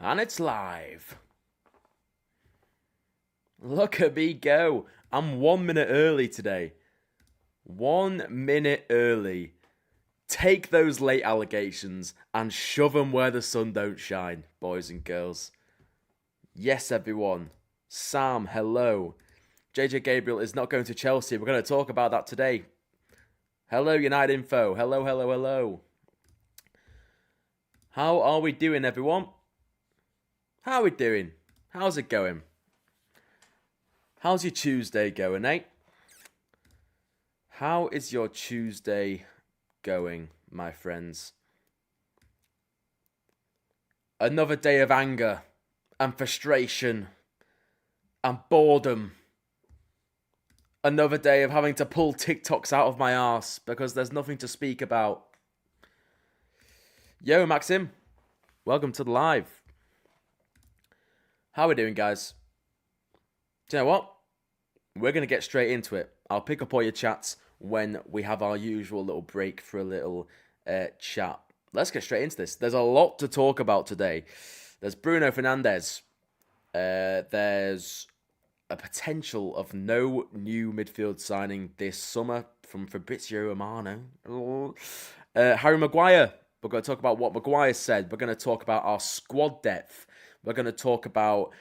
And it's live. Look at me go. I'm 1 minute early today. 1 minute early. Take those late allegations and shove them where the sun don't shine, boys and girls. Yes, everyone. Sam, hello. JJ Gabriel is not going to Chelsea. We're going to talk about that today. Hello, United Info. Hello, hello, hello. How are we doing, everyone? How are we doing? How's it going? How's your Tuesday going, eh? How is your Tuesday going, my friends? Another day of anger and frustration and boredom. Another day of having to pull TikToks out of my arse because there's nothing to speak about. Yo, Maxim. Welcome to the live. How are we doing, guys? Do you know what? We're going to get straight into it. I'll pick up all your chats when we have our usual little break for a little chat. Let's get straight into this. There's a lot to talk about today. There's Bruno Fernandes. There's a potential of no new midfield signing this summer from Fabrizio Romano. Harry Maguire. We're going to talk about what Maguire said. We're going to talk about our squad depth. We're going to talk about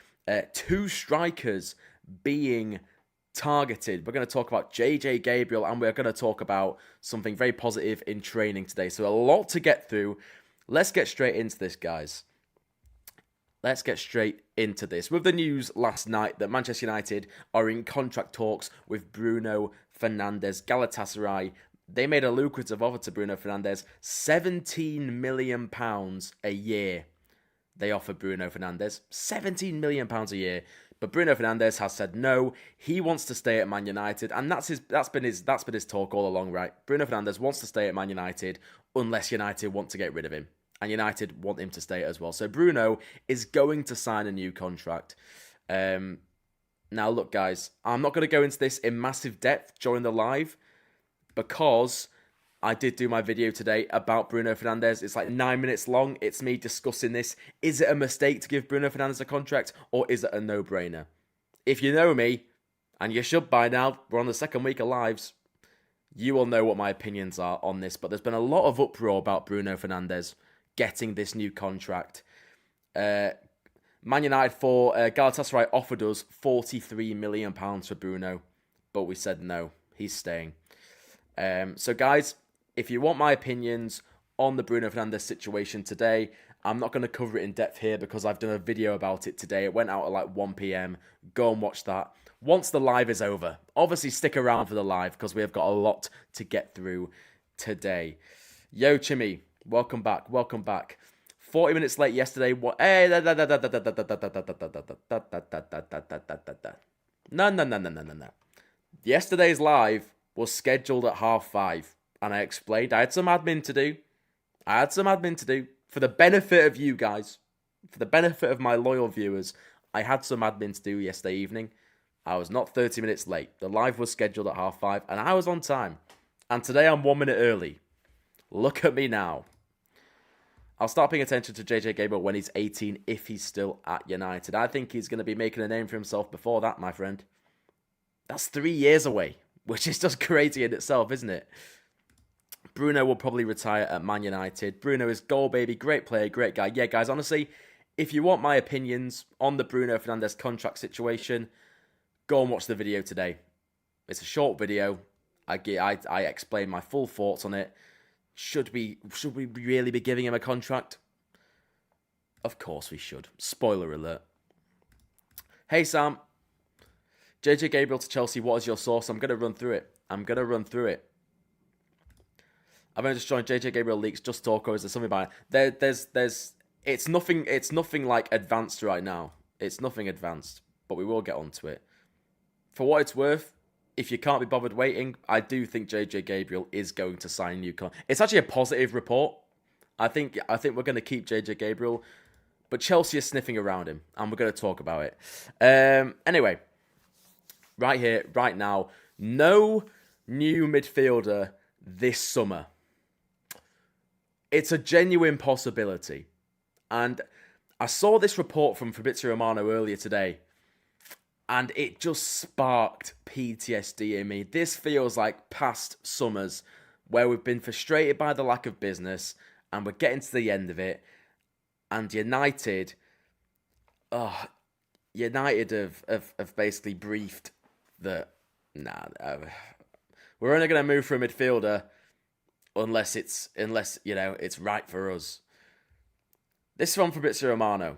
two strikers being targeted. We're going to talk about JJ Gabriel, and we're going to talk about something very positive in training today. So a lot to get through. Let's get straight into this, guys. Let's get straight into this. With the news last night that Manchester United are in contract talks with Bruno Fernandes. Galatasaray, they made a lucrative offer to Bruno Fernandes, £17 million a year. They offered Bruno Fernandes £17 million a year. But Bruno Fernandes has said no. He wants to stay at Man United, and that's been his talk all along, right? Bruno Fernandes wants to stay at Man United unless United want to get rid of him, and United want him to stay as well. So Bruno is going to sign a new contract. Now, look, guys, I'm not going to go into this in massive depth during the live because I did do my video today about Bruno Fernandes. It's like 9 minutes long. It's me discussing this. Is it a mistake to give Bruno Fernandes a contract, or is it a no-brainer? If you know me, and you should by now, we're on the second week of lives, you will know what my opinions are on this. But there's been a lot of uproar about Bruno Fernandes getting this new contract. Man United for Galatasaray offered us £43 million for Bruno, but we said no. He's staying. So, guys, if you want my opinions on the Bruno Fernandes situation today, I'm not going to cover it in depth here because I've done a video about it today. It went out at like 1 p.m. Go and watch that once the live is over. Obviously, stick around for the live because we have got a lot to get through today. Yo, Chimmy, welcome back. Welcome back. 40 minutes late yesterday. What? Hey, no. Yesterday's live was scheduled at 5:30. And I explained I had some admin to do. For the benefit of you guys. For the benefit of my loyal viewers. I had some admin to do yesterday evening. I was not 30 minutes late. The live was scheduled at 5:30 and I was on time. And today I'm 1 minute early. Look at me now. I'll start paying attention to JJ Gabriel when he's 18 if he's still at United. I think he's going to be making a name for himself before that, my friend. That's 3 years away. Which is just crazy in itself, isn't it? Bruno will probably retire at Man United. Bruno is goal baby, great player, great guy. Yeah, guys, honestly, if you want my opinions on the Bruno Fernandes contract situation, go and watch the video today. It's a short video. I explain my full thoughts on it. Should we really be giving him a contract? Of course we should. Spoiler alert. Hey, Sam. JJ Gabriel to Chelsea, what is your source? I'm going to run through it. I've only just joined JJ Gabriel leaks, just talk, or is there something about it? It's nothing like advanced right now. It's nothing advanced, but we will get onto it. For what it's worth, if you can't be bothered waiting, I do think JJ Gabriel is going to sign a new contract. It's actually a positive report. I think we're going to keep JJ Gabriel, but Chelsea is sniffing around him, and we're going to talk about it. Anyway, right here, right now, no new midfielder this summer. It's a genuine possibility. And I saw this report from Fabrizio Romano earlier today, and it just sparked PTSD in me. This feels like past summers where we've been frustrated by the lack of business, and we're getting to the end of it, and United have basically briefed that, we're only going to move for a midfielder unless it's right for us. This is from Fabrizio Romano.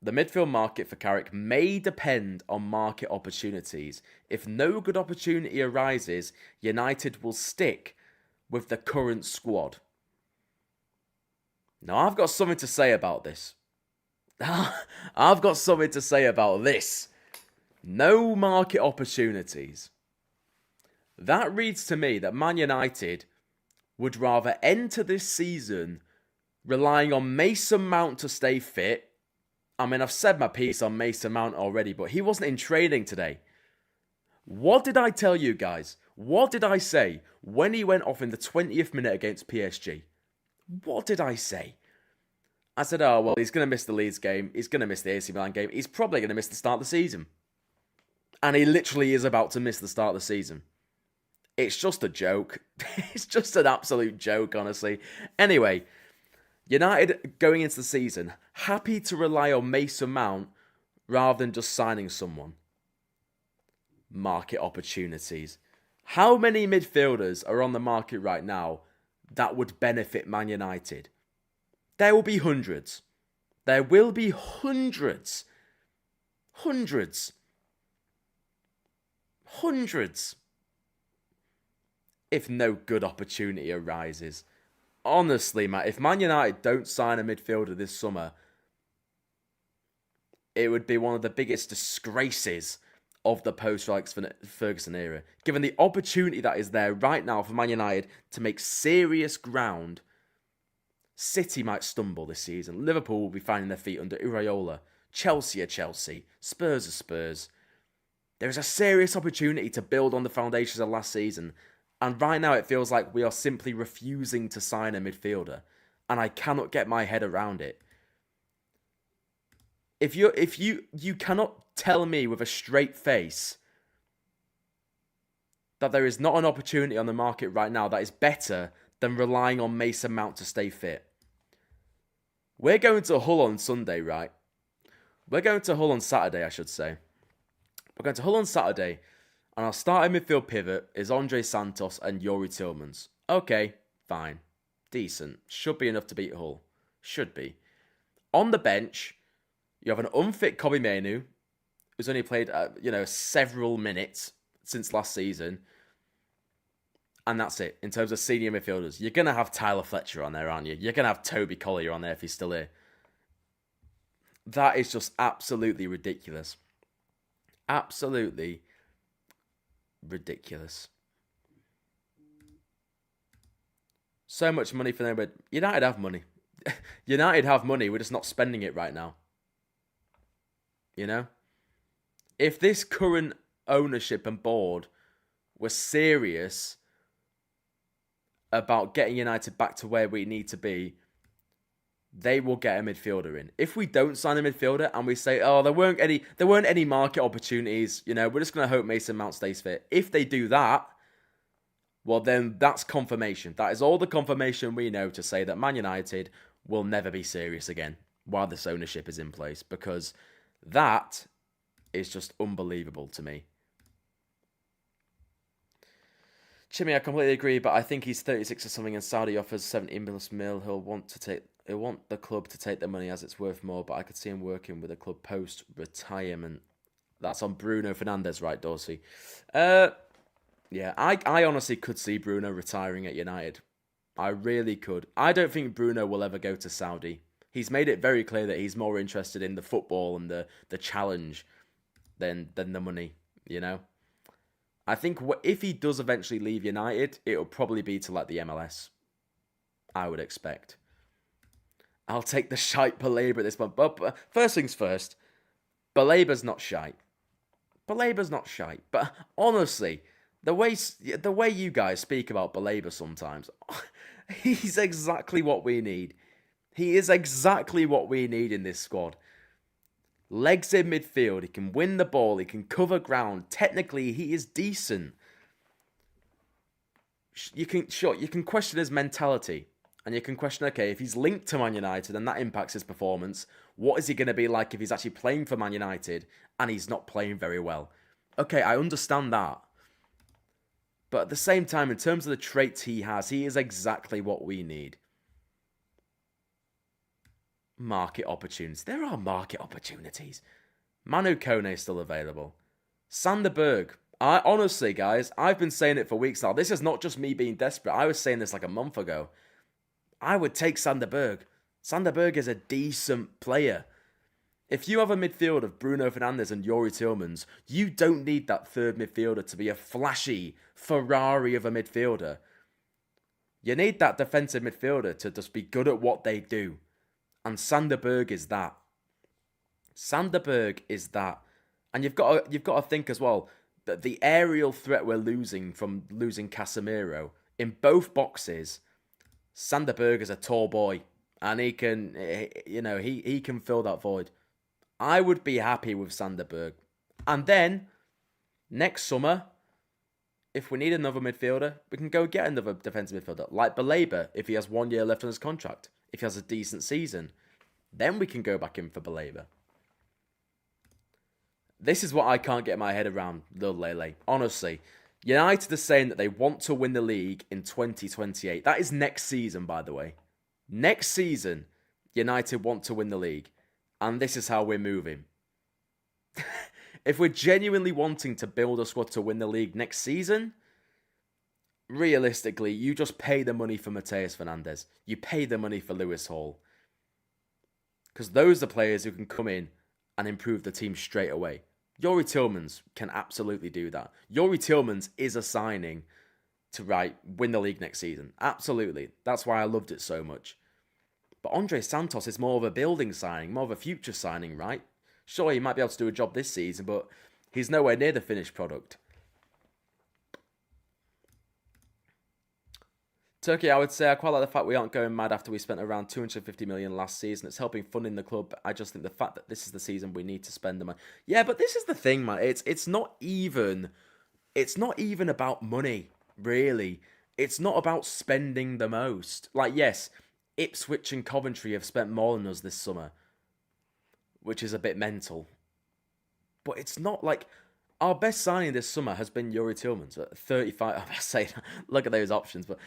The midfield market for Carrick may depend on market opportunities. If no good opportunity arises, United will stick with the current squad. Now, I've got something to say about this. I've got something to say about this. No market opportunities. That reads to me that Man United would rather enter this season relying on Mason Mount to stay fit. I mean, I've said my piece on Mason Mount already, but he wasn't in training today. What did I tell you guys? What did I say when he went off in the 20th minute against PSG? What did I say? I said, oh, well, he's going to miss the Leeds game. He's going to miss the AC Milan game. He's probably going to miss the start of the season. And he literally is about to miss the start of the season. It's just a joke. It's just an absolute joke, honestly. Anyway, United going into the season, happy to rely on Mason Mount rather than just signing someone. Market opportunities. How many midfielders are on the market right now that would benefit Man United? There will be hundreds. There will be hundreds. Hundreds. Hundreds. If no good opportunity arises. Honestly, Matt, if Man United don't sign a midfielder this summer, it would be one of the biggest disgraces of the post-Alex Ferguson era. Given the opportunity that is there right now for Man United to make serious ground, City might stumble this season. Liverpool will be finding their feet under Iraola. Chelsea are Chelsea. Spurs are Spurs. There is a serious opportunity to build on the foundations of last season. And right now it feels like we are simply refusing to sign a midfielder. And I cannot get my head around it. If you cannot tell me with a straight face that there is not an opportunity on the market right now that is better than relying on Mason Mount to stay fit. We're going to Hull on Sunday, right? We're going to Hull on Saturday, I should say. We're going to Hull on Saturday, and our starting midfield pivot is Andre Santos and Youri Tillmans. Okay, fine. Decent. Should be enough to beat Hull. Should be. On the bench, you have an unfit Kobbie Mainoo, who's only played, several minutes since last season. And that's it. In terms of senior midfielders, you're going to have Tyler Fletcher on there, aren't you? You're going to have Toby Collier on there if he's still here. That is just absolutely ridiculous. Absolutely ridiculous. So much money for them, but United have money. United have money, we're just not spending it right now. You know? If this current ownership and board were serious about getting United back to where we need to be, they will get a midfielder in. If we don't sign a midfielder and we say, oh, there weren't any market opportunities, we're just going to hope Mason Mount stays fit. If they do that, well, then that's confirmation. That is all the confirmation we know to say that Man United will never be serious again while this ownership is in place, because that is just unbelievable to me. Chimmy, I completely agree, but I think he's 36 or something and Saudi offers 70 mil. He'll want the club to take the money as it's worth more, but I could see him working with a club post-retirement. That's on Bruno Fernandes, right, Dorsey? Yeah, I honestly could see Bruno retiring at United. I really could. I don't think Bruno will ever go to Saudi. He's made it very clear that he's more interested in the football and the challenge than the money, I think if he does eventually leave United, it'll probably be to the MLS. I would expect. I'll take the shite Baleba at this point. But first things first, Baleba's not shite. Baleba's not shite. But honestly, the way you guys speak about Baleba sometimes, he's exactly what we need. He is exactly what we need in this squad. Legs in midfield, he can win the ball, he can cover ground. Technically, he is decent. You can question his mentality. And you can question, okay, if he's linked to Man United and that impacts his performance, what is he going to be like if he's actually playing for Man United and he's not playing very well? Okay, I understand that. But at the same time, in terms of the traits he has, he is exactly what we need. Market opportunities. There are market opportunities. Manu Kone is still available. Sander Berg. Honestly, guys, I've been saying it for weeks now. This is not just me being desperate. I was saying this like a month ago. I would take Sander Berg. Sander Berg is a decent player. If you have a midfield of Bruno Fernandes and Youri Tillmans, you don't need that third midfielder to be a flashy Ferrari of a midfielder. You need that defensive midfielder to just be good at what they do. And Sander Berg is that. Sander Berg is that. And you've got to think as well that the aerial threat we're losing from losing Casemiro in both boxes, Sander Berg is a tall boy, and he can fill that void. I would be happy with Sander Berg. And then, next summer, if we need another midfielder, we can go get another defensive midfielder, like Baleba, if he has 1 year left on his contract. If he has a decent season, then we can go back in for Baleba. This is what I can't get my head around, Lil Lele. Honestly, United are saying that they want to win the league in 2028. That is next season, by the way. Next season, United want to win the league. And this is how we're moving. If we're genuinely wanting to build a squad to win the league next season, realistically, you just pay the money for Mateus Fernandes. You pay the money for Lewis Hall. Because those are players who can come in and improve the team straight away. Youri Tillmans can absolutely do that. Youri Tillmans is a signing to win the league next season. Absolutely. That's why I loved it so much. But Andre Santos is more of a building signing, more of a future signing, right? Sure, he might be able to do a job this season, but he's nowhere near the finished product. Turkey, I would say I quite like the fact we aren't going mad after we spent around 250 million last season. It's helping funding the club. I just think the fact that this is the season we need to spend the money. Yeah, but this is the thing, man. It's not even about money, really. It's not about spending the most. Like, yes, Ipswich and Coventry have spent more than us this summer, which is a bit mental. But it's not like our best signing this summer has been Youri Tillmans at 35. I say, look at those options, but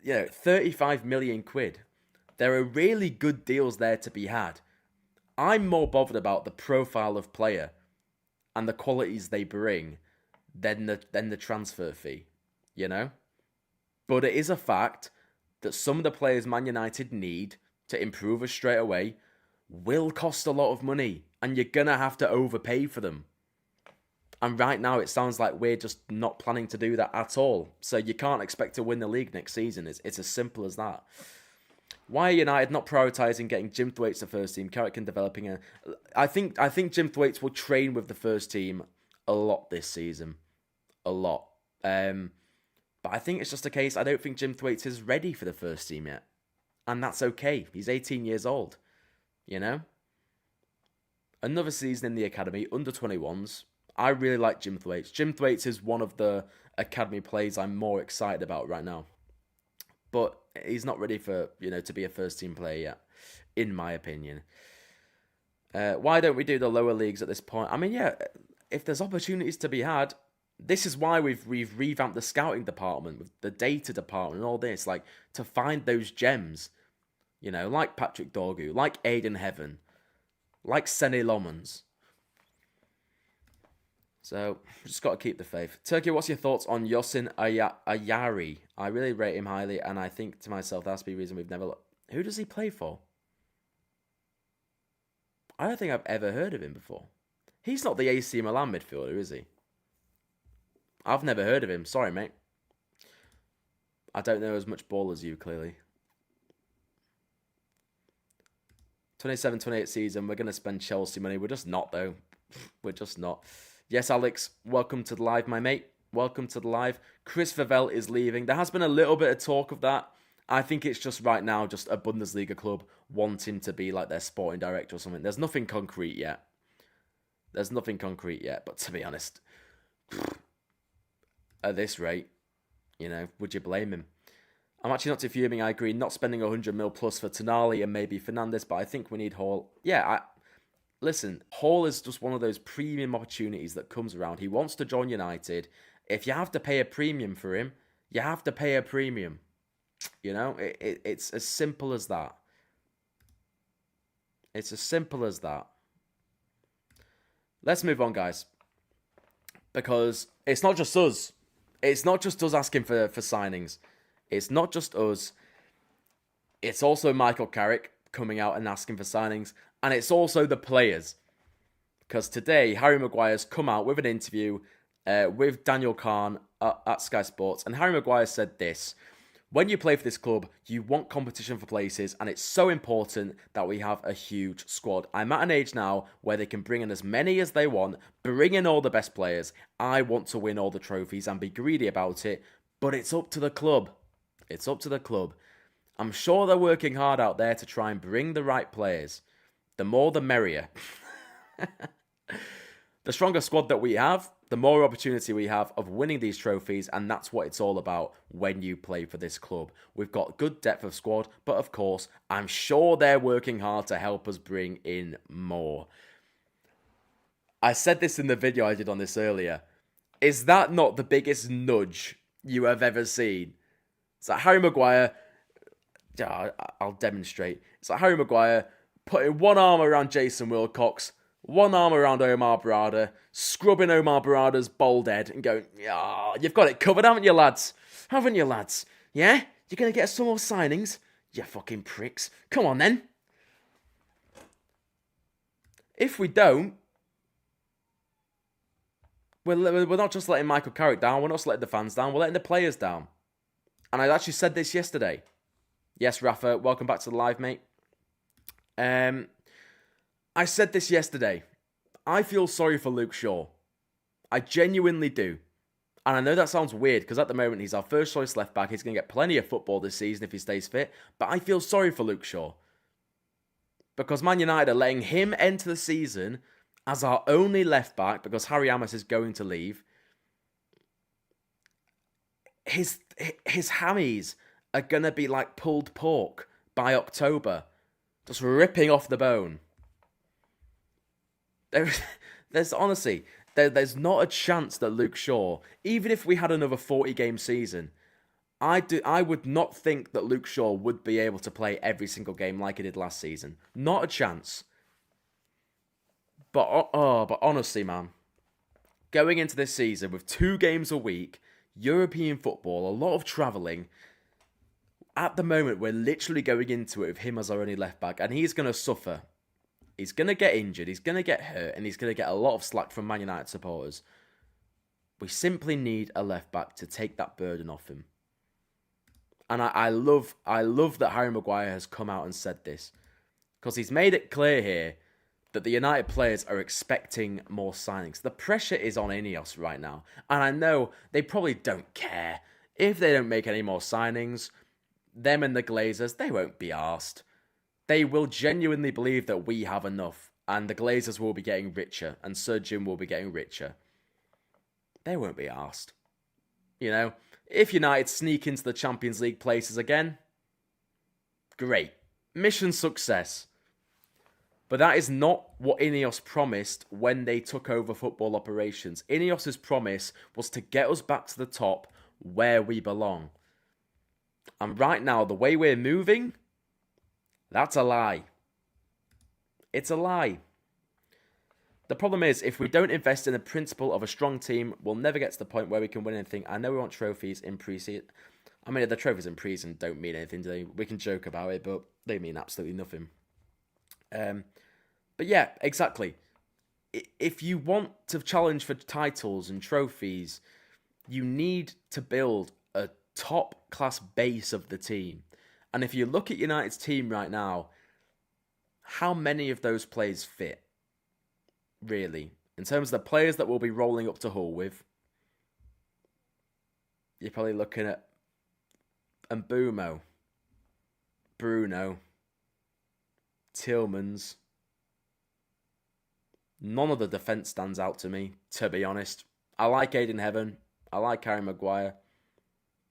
35 million quid. There are really good deals there to be had. I'm more bothered about the profile of player and the qualities they bring than the transfer fee, But it is a fact that some of the players Man United need to improve us straight away will cost a lot of money, and you're going to have to overpay for them. And right now, it sounds like we're just not planning to do that at all. So you can't expect to win the league next season. It's as simple as that. Why are United not prioritising getting Jim Thwaites to first team? Carrick and developing I think Jim Thwaites will train with the first team a lot this season. A lot. But I think it's just a case, I don't think Jim Thwaites is ready for the first team yet. And that's okay. He's 18 years old. Another season in the academy, under 21s. I really like Jim Thwaites. Jim Thwaites is one of the academy players I'm more excited about right now. But he's not ready for, to be a first team player yet, in my opinion. Why don't we do the lower leagues at this point? I mean, yeah, if there's opportunities to be had, this is why we've revamped the scouting department, with the data department and all this, like, to find those gems, like Patrick Dorgu, like Aiden Heaven, like Sene Lomans. So, just got to keep the faith. Turkey, what's your thoughts on Yosin Ayari? I really rate him highly, and I think to myself, that's the reason we've never looked. Who does he play for? I don't think I've ever heard of him before. He's not the AC Milan midfielder, is he? I've never heard of him. Sorry, mate. I don't know as much ball as you, clearly. 27-28 season, we're going to spend Chelsea money. We're just not, though. We're just not. Yes, Alex, welcome to the live, my mate. Welcome to the live. Chris Favell is leaving. There has been a little bit of talk of that. I think it's just right now just a Bundesliga club wanting to be like their sporting director or something. There's nothing concrete yet. But to be honest, at this rate, would you blame him? I'm actually not too fuming. I agree. Not spending 100 mil plus for Tonali and maybe Fernandes, but I think we need Hall. Yeah, listen, Hall is just one of those premium opportunities that comes around. He wants to join United. If you have to pay a premium for him, you have to pay a premium. It's as simple as that. It's as simple as that. Let's move on, guys. Because it's not just us. It's not just us asking for signings. It's not just us. It's also Michael Carrick coming out and asking for signings. And it's also the players. Because today, Harry Maguire's come out with an interview with Daniel Kahn at Sky Sports. And Harry Maguire said this: when you play for this club, you want competition for places, and it's so important that we have a huge squad. I'm at an age now where they can bring in as many as they want, bring in all the best players. I want to win all the trophies and be greedy about it, but it's up to the club. It's up to the club. I'm sure they're working hard out there to try and bring the right players. The more the merrier. The stronger squad that we have, the more opportunity we have of winning these trophies, and that's what it's all about when you play for this club. We've got good depth of squad, but of course, I'm sure they're working hard to help us bring in more. I said this in the video I did on this earlier. Is that not the biggest nudge you have ever seen? It's like Harry Maguire... I'll demonstrate. It's like Harry Maguire putting one arm around Jason Wilcox, one arm around Omar Barada, scrubbing Omar Barada's bald head and going, you've got it covered, haven't you, lads? Haven't you, lads? Yeah? You're going to get some more signings? You fucking pricks. Come on, then. If we don't, we're not just letting Michael Carrick down, we're not just letting the fans down, we're letting the players down. And I actually said this yesterday. Yes, Rafa, welcome back to the live, mate. I said this yesterday. I feel sorry for Luke Shaw. I genuinely do. And I know that sounds weird because at the moment he's our first choice left back. He's going to get plenty of football this season if he stays fit. But I feel sorry for Luke Shaw. Because Man United are letting him enter the season as our only left back because Harry Amos is going to leave. His hammies are going to be like pulled pork by October. Just ripping off the bone. There's honestly, there's not a chance that Luke Shaw, even if we had another 40-game season, I would not think that Luke Shaw would be able to play every single game like he did last season. Not a chance. But honestly, man, going into this season with 2 games a week, European football, a lot of travelling, at the moment we're literally going into it with him as our only left back, and he's going to suffer. He's going to get injured, he's going to get hurt, and he's going to get a lot of slack from Man United supporters. We simply need a left back to take that burden off him. And I love that Harry Maguire has come out and said this. Because he's made it clear here that the United players are expecting more signings. The pressure is on Ineos right now. And I know they probably don't care. If they don't make any more signings, them and the Glazers, they won't be arsed. They will genuinely believe that we have enough, and the Glazers will be getting richer, and Sir Jim will be getting richer. They won't be arsed. If United sneak into the Champions League places again, great. Mission success. But that is not what Ineos promised when they took over football operations. Ineos' promise was to get us back to the top where we belong. And right now, the way we're moving, that's a lie. It's a lie. The problem is, if we don't invest in the principle of a strong team, we'll never get to the point where we can win anything. I know we want trophies in pre-season. I mean, the trophies in pre-season don't mean anything, do they? We can joke about it, but they mean absolutely nothing. But yeah, exactly. If you want to challenge for titles and trophies, you need to build a top-class base of the team. And if you look at United's team right now, how many of those players fit? Really? In terms of the players that we'll be rolling up to Hull with, you're probably looking at Mbumo, Bruno, Tillmans. None of the defence stands out to me, to be honest. I like Aiden Heaven. I like Harry Maguire.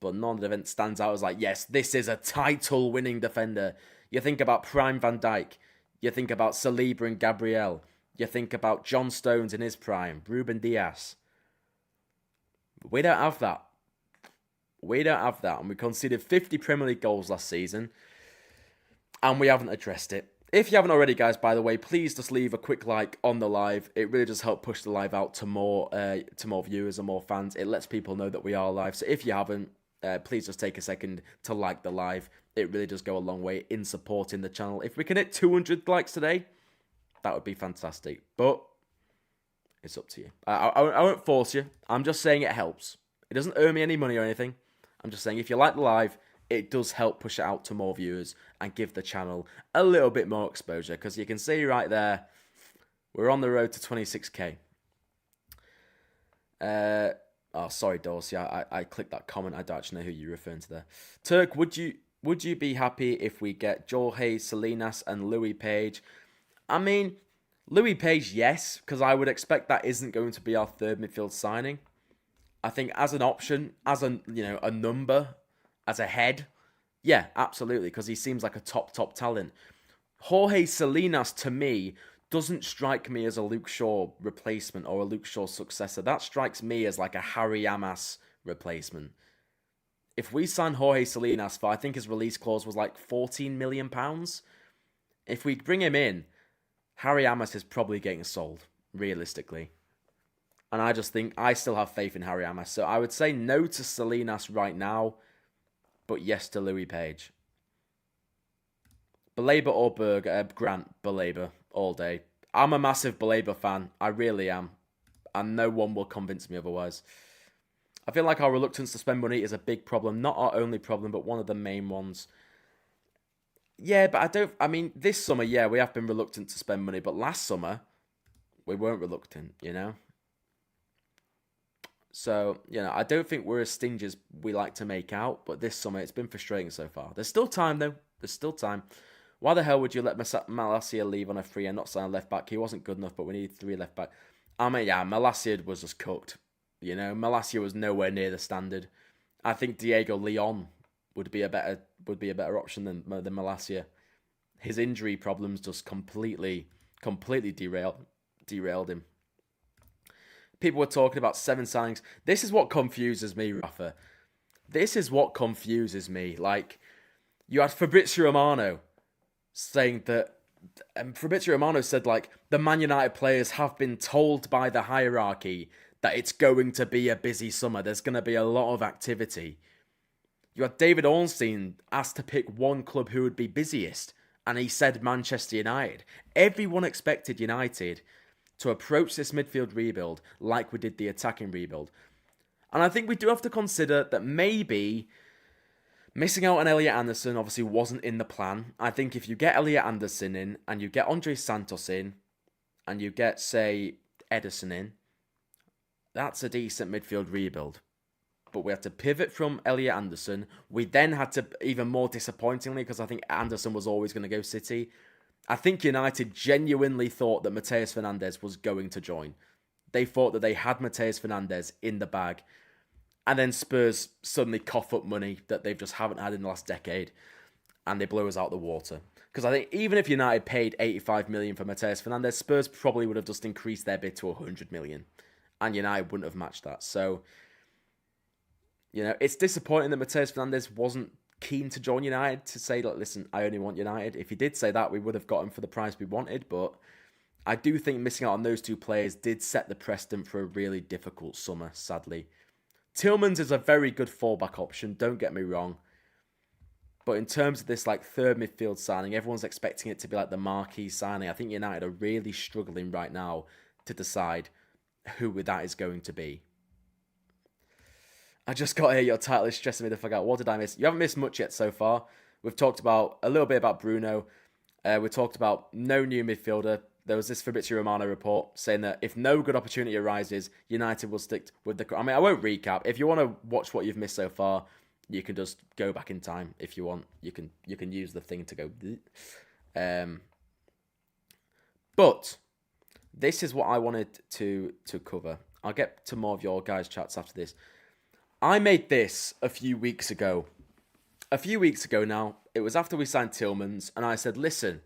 But none of the defence stands out as like, yes, this is a title-winning defender. You think about Prime Van Dijk. You think about Saliba and Gabriel. You think about John Stones in his prime. Ruben Dias. We don't have that. We don't have that. And we conceded 50 Premier League goals last season. And we haven't addressed it. If you haven't already, guys, by the way, please just leave a quick like on the live. It really does help push the live out to more viewers and more fans. It lets people know that we are live. So if you haven't, please just take a second to like the live. It really does go a long way in supporting the channel. If we can hit 200 likes today, that would be fantastic. But it's up to you. I won't force you. I'm just saying it helps. It doesn't earn me any money or anything. I'm just saying if you like the live, it does help push it out to more viewers and give the channel a little bit more exposure. Because you can see right there, we're on the road to 26k. Oh, sorry, Dorsey. I clicked that comment. I don't actually know who you're referring to there. Turk, would you be happy if we get Jorge Salinas and Louis Page? I mean, Louis Page, yes, because I would expect that isn't going to be our third midfield signing. I think as an option, as a number, as a head, yeah, absolutely, because he seems like a top talent. Jorge Salinas, to me, doesn't strike me as a Luke Shaw replacement or a Luke Shaw successor. That strikes me as like a Harry Amas replacement. If we sign Jorge Salinas for, I think his release clause was like £14 million. If we bring him in, Harry Amas is probably getting sold, realistically. And I just think, I still have faith in Harry Amas. So I would say no to Salinas right now, but yes to Louis Page. Baleba or Berger? Grant, Baleba, all day. I'm a massive Baleba fan. I really am. And no one will convince me otherwise. I feel like our reluctance to spend money is a big problem. Not our only problem, but one of the main ones. Yeah, but I mean, this summer, yeah, we have been reluctant to spend money. But last summer, we weren't reluctant, you know? So, I don't think we're as stingy as we like to make out. But this summer, it's been frustrating so far. There's still time, though. There's still time. Why the hell would you let Malacia leave on a free and not sign a left back? He wasn't good enough, but we need 3 left back. I mean, yeah, Malacia was just cooked. Malacia was nowhere near the standard. I think Diego Leon would be a better option than Malacia. His injury problems just completely derailed him. People were talking about 7 signings. This is what confuses me, Rafa. This is what confuses me. Like, you had Fabrizio Romano saying that, and Fabrizio Romano said, like, the Man United players have been told by the hierarchy that it's going to be a busy summer. There's going to be a lot of activity. You had David Ornstein asked to pick one club who would be busiest, and he said Manchester United. Everyone expected United to approach this midfield rebuild like we did the attacking rebuild. And I think we do have to consider that maybe missing out on Elliot Anderson obviously wasn't in the plan. I think if you get Elliot Anderson in, and you get Andre Santos in, and you get, say, Ederson in, that's a decent midfield rebuild. But we had to pivot from Elliot Anderson. We then had to, even more disappointingly, because I think Anderson was always going to go City, I think United genuinely thought that Matheus Fernandes was going to join. They thought that they had Matheus Fernandes in the bag. And then Spurs suddenly cough up money that they just haven't had in the last decade. And they blow us out the water. Because I think even if United paid 85 million for Matheus Fernandes, Spurs probably would have just increased their bid to 100 million. And United wouldn't have matched that. So, it's disappointing that Matheus Fernandes wasn't keen to join United to say, like, listen, I only want United. If he did say that, we would have got him for the price we wanted. But I do think missing out on those 2 players did set the precedent for a really difficult summer, sadly. Tillmans is a very good fallback option, don't get me wrong. But in terms of this like third midfield signing, everyone's expecting it to be like the marquee signing. I think United are really struggling right now to decide who that is going to be. I just got here, your title is stressing me the fuck out. What did I miss? You haven't missed much yet so far. We've talked about a little bit about Bruno. We talked about no new midfielder. There was this Fabrizio Romano report saying that if no good opportunity arises, United will stick with the... I mean, I won't recap. If you want to watch what you've missed so far, You can just go back in time if you want. You can use the thing to go. But this is what I wanted to cover. I'll get to more of your guys' chats after this. I made this a few weeks ago. A few weeks ago now. It was after we signed Tillmans, and I said, listen,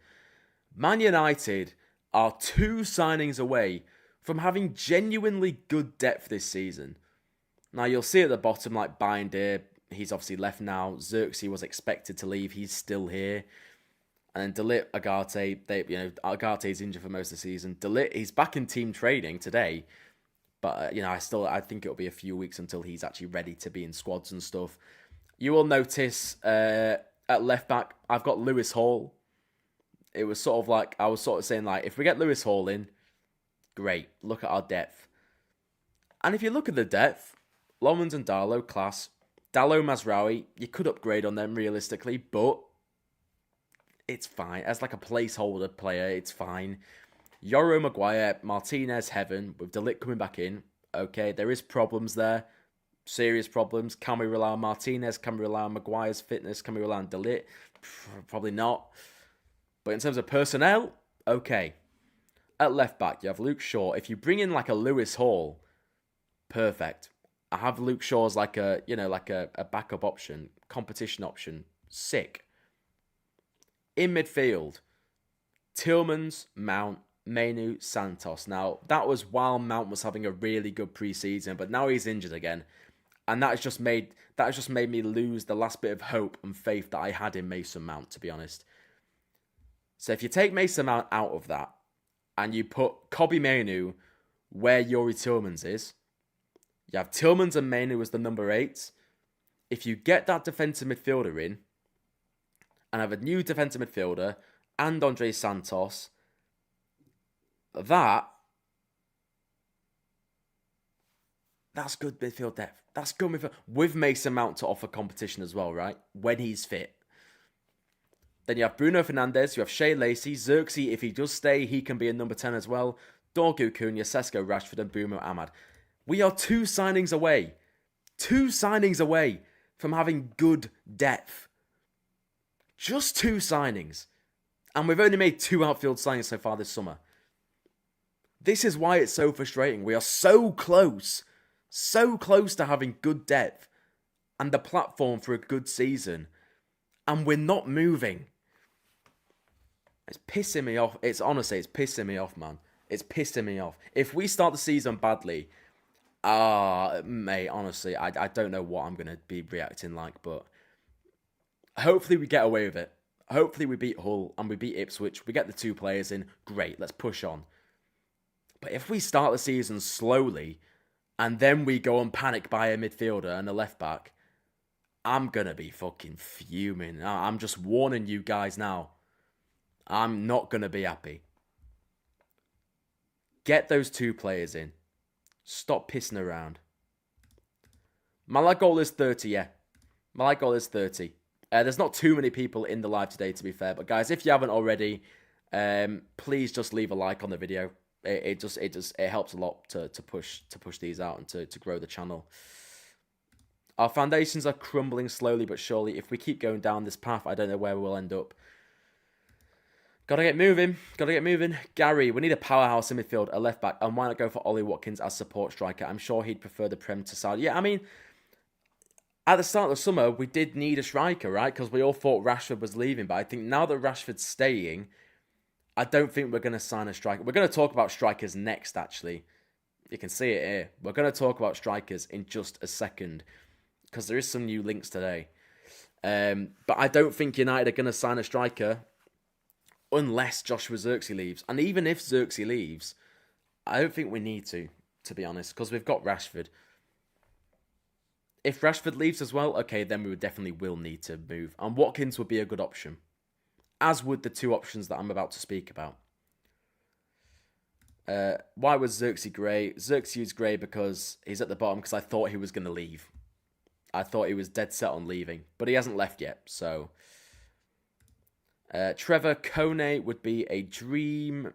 Man United are 2 signings away from having genuinely good depth this season. Now, you'll see at the bottom, like Binder, he's obviously left now. Xerxes was expected to leave. He's still here. And then De Ligt, Agarte, Agate's injured for most of the season. De Ligt, he's back in team training today. But, I think it'll be a few weeks until he's actually ready to be in squads and stuff. You will notice at left back, I've got Lewis Hall. It was sort of like, I was sort of saying, like, if we get Lewis Hall in, great. Look at our depth. And if you look at the depth, Lomans and Darlow, class. Dallo, Mazraoui, you could upgrade on them realistically, but it's fine. As like a placeholder player, it's fine. Yoro, Maguire, Martinez, Heaven, with De Ligt coming back in. Okay, there is problems there. Serious problems. Can we rely on Martinez? Can we rely on Maguire's fitness? Can we rely on De Ligt? Probably not. But in terms of personnel, okay. At left back, you have Luke Shaw. If you bring in like a Lewis Hall, perfect. I have Luke Shaw as like a backup option, competition option. Sick. In midfield, Tillmans, Mount, Mainu, Santos. Now, that was while Mount was having a really good pre-season, but now he's injured again. And that has just made me lose the last bit of hope and faith that I had in Mason Mount, to be honest. So if you take Mason Mount out of that, and you put Kobbie Mainu where Youri Tillmans is, you have Tillmans and Mainu as the number 8. If you get that defensive midfielder in, and have a new defensive midfielder, and Andre Santos, that's good midfield depth. That's good midfield. With Mason Mount to offer competition as well, right? When he's fit. Then you have Bruno Fernandes, you have Shea Lacey, Xerxes, if he does stay, he can be a number 10 as well. Dorgu Cunha, Sesko Rashford, and Bumo Ahmad. We are 2 signings away. 2 signings away from having good depth. Just 2 signings. And we've only made 2 outfield signings so far this summer. This is why it's so frustrating. We are so close to having good depth and the platform for a good season. And we're not moving. It's pissing me off. It's pissing me off, man. It's pissing me off. If we start the season badly, mate, honestly, I don't know what I'm going to be reacting like, but hopefully we get away with it. Hopefully we beat Hull and we beat Ipswich. We get the 2 players in. Great, let's push on. But if we start the season slowly and then we go and panic by a midfielder and a left back, I'm going to be fucking fuming. I'm just warning you guys now. I'm not going to be happy. Get those 2 players in. Stop pissing around. My like goal is 30, yeah. My like goal is 30. There's not too many people in the live today, to be fair. But guys, if you haven't already, please just leave a like on the video. It helps a lot to push these out and to grow the channel. Our foundations are crumbling slowly but surely. If we keep going down this path, I don't know where we'll end up. Gotta get moving. Gary, we need a powerhouse in midfield, a left back, and why not go for Ollie Watkins as support striker? I'm sure he'd prefer the Prem to Saudi. Yeah, I mean, at the start of the summer, we did need a striker, right? Because we all thought Rashford was leaving, but I think now that Rashford's staying, I don't think we're going to sign a striker. We're going to talk about strikers next, actually. You can see it here. We're going to talk about strikers in just a second, because there is some new links today. But I don't think United are going to sign a striker unless Joshua Xerxes leaves. And even if Xerxes leaves, I don't think we need to be honest, because we've got Rashford. If Rashford leaves as well, okay, then we definitely will need to move. And Watkins would be a good option, as would the 2 options that I'm about to speak about. Why was Xerxes grey? Xerxes is grey because he's at the bottom because I thought he was going to leave. I thought he was dead set on leaving, but he hasn't left yet, so... Trevor, Kone would be a dream.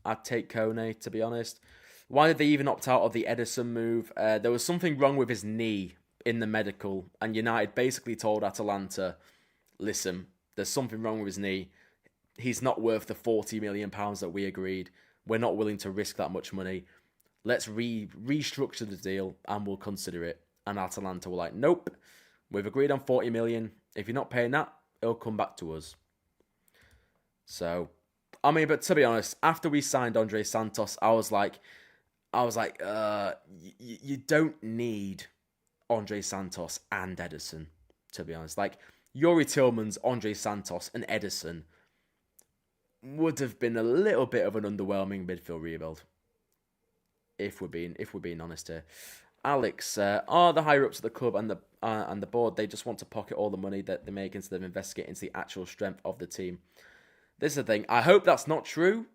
I'd take Kone, to be honest. Why did they even opt out of the Edison move? There was something wrong with his knee. in the medical, and United basically told Atalanta, listen, there's something wrong with his knee. He's not worth the £40 million that we agreed. We're not willing to risk that much money. Let's restructure the deal and we'll consider it. And Atalanta were like, nope, we've agreed on 40 million. If you're not paying that, it'll come back to us. So, I mean, but to be honest, after we signed Andre Santos, I was like, you don't need Andre Santos and Ederson, to be honest. Like, Yuri Tillmans, Andre Santos, and Ederson would have been a little bit of an underwhelming midfield rebuild, if we're being honest here. Alex, are the higher ups of the club and the board, they just want to pocket all the money that they make instead of investigating into the actual strength of the team? This is the thing. I hope that's not true,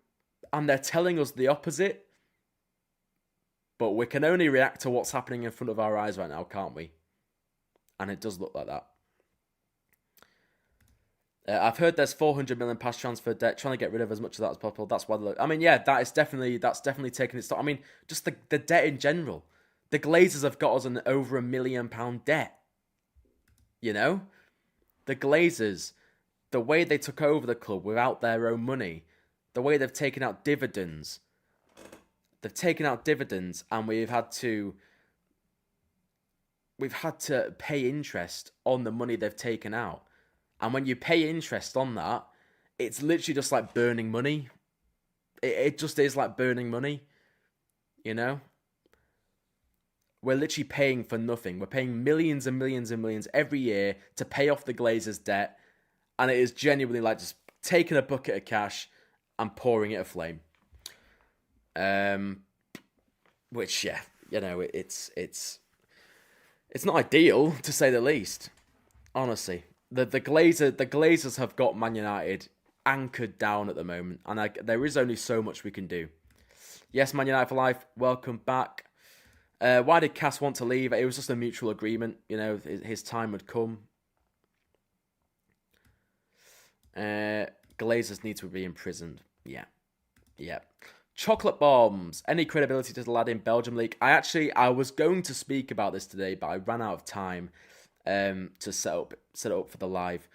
and they're telling us the opposite. But we can only react to what's happening in front of our eyes right now, can't we? And it does look like that. I've heard there's 400 million past transfer debt, trying to get rid of as much of that as possible. That's why. I mean, yeah, that's definitely taking its toll. I mean, just the debt in general. The Glazers have got us an over £1 million debt. You know, the Glazers, the way they took over the club without their own money, the way they've taken out dividends. They've taken out dividends, and we've had to pay interest on the money they've taken out. And when you pay interest on that, it's literally just like burning money. It just is like burning money, you know? We're literally paying for nothing. We're paying millions and millions and millions every year to pay off the Glazers' debt, and it is genuinely like just taking a bucket of cash and pouring it aflame. Which, yeah, you know, it's not ideal, to say the least. Honestly, the Glazers have got Man United anchored down at the moment, and there is only so much we can do. Yes, Man United for life. Welcome back. Why did Cass want to leave? It was just a mutual agreement. You know, his time would come. Glazers need to be imprisoned. Yeah. Chocolate bombs. Any credibility to the lad in Belgium League? I was going to speak about this today, but I ran out of time to set it up for the live.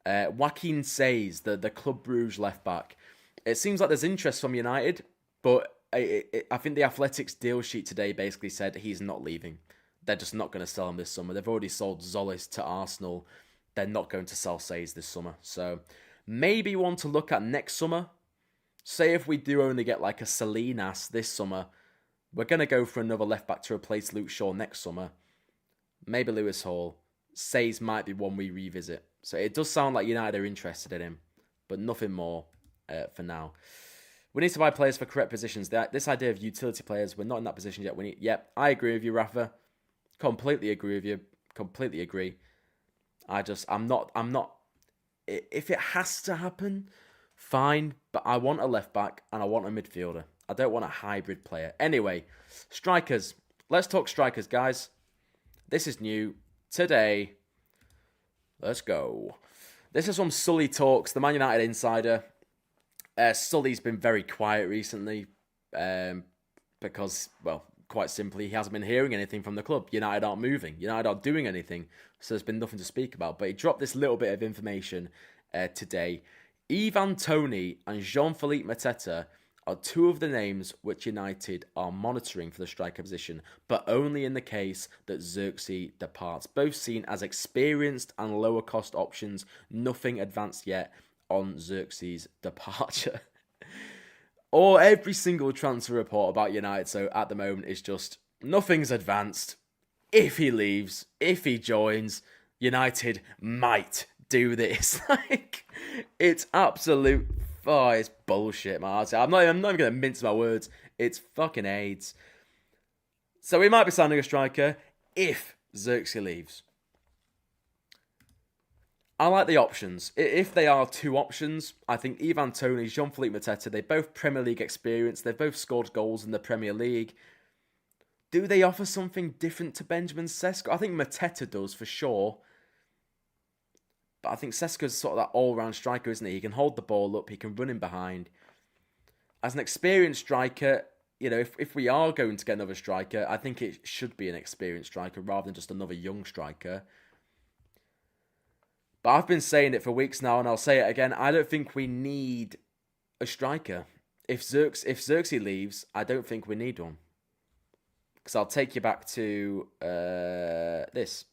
Joaquin says the Club Brugge left back. It seems like there's interest from United, but I think the Athletics deal sheet today basically said he's not leaving. They're just not going to sell him this summer. They've already sold Zolis to Arsenal. They're not going to sell Says this summer. So maybe one to look at next summer. Say if we do only get like a Salinas this summer, we're going to go for another left back to replace Luke Shaw next summer. Maybe Lewis Hall. Says might be one we revisit. So it does sound like United are interested in him, but nothing more for now. We need to buy players for correct positions. This idea of utility players, we're not in that position yet. Yep, I agree with you, Rafa. Completely agree with you. Completely agree. I'm not. If it has to happen, fine. But I want a left back and I want a midfielder. I don't want a hybrid player. Anyway, strikers. Let's talk strikers, guys. This is new today. Let's go. This is from Sully Talks, the Man United insider. Sully's been very quiet recently because, well, quite simply, he hasn't been hearing anything from the club. United aren't moving. United aren't doing anything. So there's been nothing to speak about. But he dropped this little bit of information today. Ivan Toney and Jean-Philippe Mateta are two of the names which United are monitoring for the striker position, but only in the case that Xerxes departs. Both seen as experienced and lower cost options. Nothing advanced yet on Xerxes' departure. Or every single transfer report about United, so at the moment, is just nothing's advanced. If he leaves, if he joins, United might do this. Like, it's absolute, it's bullshit, man. I'm not even going to mince my words. It's fucking AIDS. So we might be signing a striker if Xerxes leaves. I like the options. If they are two options, I think Ivan Toney, Jean-Philippe Mateta, they're both Premier League experience. They've both scored goals in the Premier League. Do they offer something different to Benjamin Sesko? I think Mateta does, for sure. But I think Sesko's sort of that all-round striker, isn't he? He can hold the ball up. He can run in behind. As an experienced striker, if we are going to get another striker, I think it should be an experienced striker rather than just another young striker. But I've been saying it for weeks now, and I'll say it again. I don't think we need a striker. If Xerxes leaves, I don't think we need one. Because I'll take you back to this.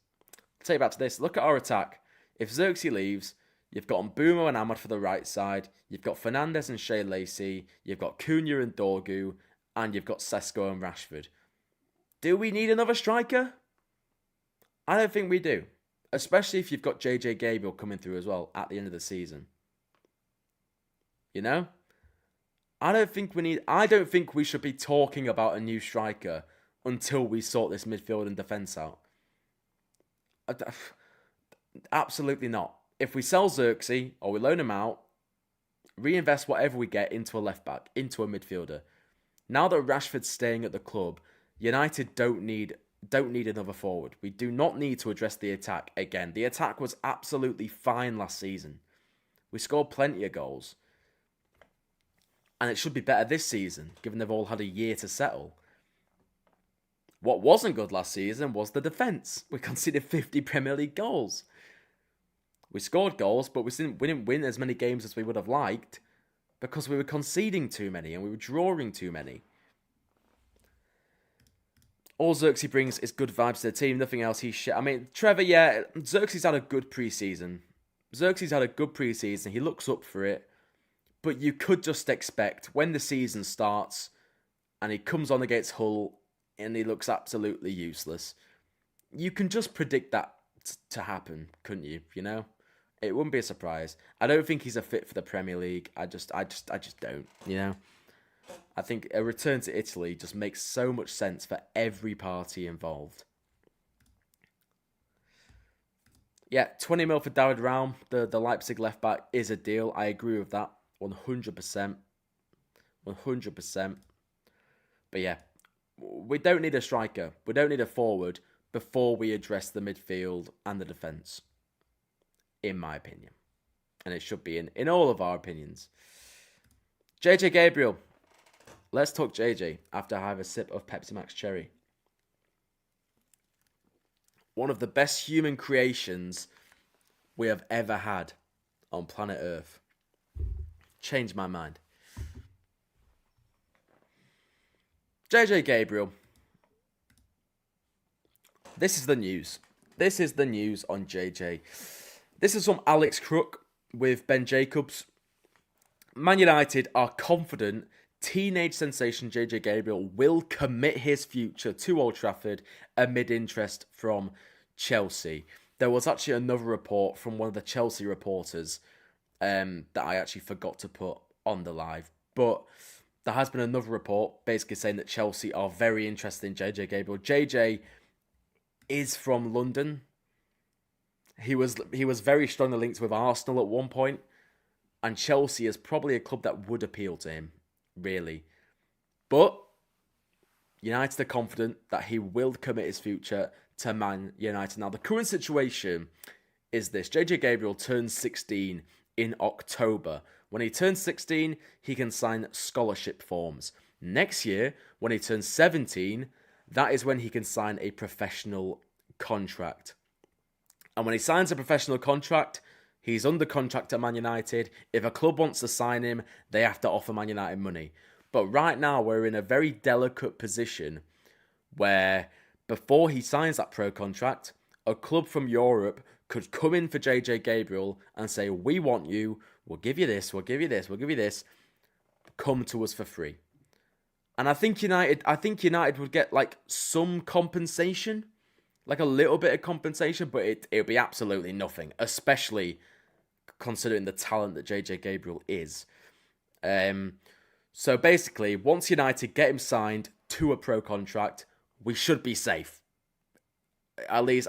Look at our attack. If Xerxes leaves, you've got Mbeumo and Ahmad for the right side. You've got Fernandes and Shea Lacey. You've got Cunha and Dorgu. And you've got Sesko and Rashford. Do we need another striker? I don't think we do. Especially if you've got JJ Gabriel coming through as well at the end of the season. I don't think we should be talking about a new striker until we sort this midfield and defence out. Absolutely not. If we sell Xerxes or we loan him out, reinvest whatever we get into a left back, into a midfielder. Now that Rashford's staying at the club, United don't need another forward. We do not need to address the attack again. The attack was absolutely fine last season. We scored plenty of goals. And it should be better this season, given they've all had a year to settle. What wasn't good last season was the defence. We conceded 50 Premier League goals. We scored goals, but we didn't win as many games as we would have liked because we were conceding too many and we were drawing too many. All Xerxes brings is good vibes to the team. Nothing else. He's shit. I mean, Trevor, yeah, Xerxes had a good pre-season. He looks up for it. But you could just expect when the season starts and he comes on against Hull and he looks absolutely useless. You can just predict that to happen, couldn't you? It wouldn't be a surprise. I don't think he's a fit for the Premier League. I just don't, I think a return to Italy just makes so much sense for every party involved. Yeah, 20 mil for David Raum, the Leipzig left back, is a deal. I agree with that 100%. 100%. But yeah, we don't need a striker. We don't need a forward before we address the midfield and the defence, in my opinion. And it should be in all of our opinions. JJ Gabriel. Let's talk JJ after I have a sip of Pepsi Max Cherry. One of the best human creations we have ever had on planet Earth. Changed my mind. JJ Gabriel. This is the news. This is the news on JJ. This is from Alex Turk with Ben Jacobs. Man United are confident teenage sensation JJ Gabriel will commit his future to Old Trafford amid interest from Chelsea. There was actually another report from one of the Chelsea reporters that I actually forgot to put on the live. But there has been another report basically saying that Chelsea are very interested in JJ Gabriel. JJ is from London. He was very strongly linked with Arsenal at one point. And Chelsea is probably a club that would appeal to him, really. But United are confident that he will commit his future to Man United. Now, the current situation is this. JJ Gabriel turns 16 in October. When he turns 16, he can sign scholarship forms. Next year, when he turns 17, that is when he can sign a professional contract. And when he signs a professional contract, he's under contract at Man United. If a club wants to sign him, they have to offer Man United money. But right now, we're in a very delicate position where before he signs that pro contract, a club from Europe could come in for JJ Gabriel and say, we want you, we'll give you this, we'll give you this, we'll give you this. Come to us for free. And I think United would get like some compensation, like a little bit of compensation, but it would be absolutely nothing, especially considering the talent that JJ Gabriel is. So basically, once United get him signed to a pro contract, we should be safe. At least,